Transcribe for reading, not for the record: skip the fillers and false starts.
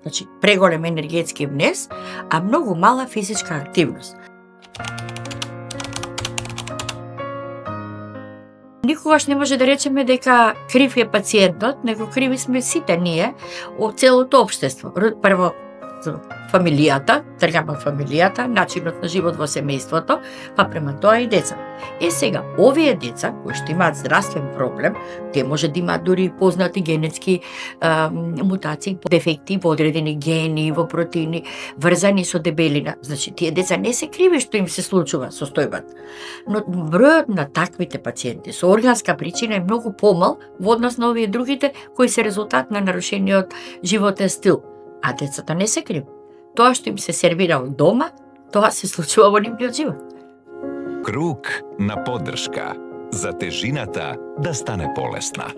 Значи, преголем енергетски внес, а многу мала физичка активност. Никогаш не може да речеме дека крив е пациентот, него криви сме сите ние од целото општество. Прво, фамилијата, тргаме од фамилијата, начинот на живот во семејството, па према тоа и деца. Сега, овие деца кои што имаат здравствен проблем, те може да имаат дури познати генетски мутации, дефекти во одредени гени, во протеини, врзани со дебелина. Значи, тие деца не се криви што им се случува состојбата. Но бројот на таквите пациенти со органска причина е многу помал во однос на овие другите кои се резултат на нарушениот животен стил. А децата не се криви. Тоа што им се сервира од дома, тоа се случува во нивниот живот. Круг на поддршка за тежината да стане полесна.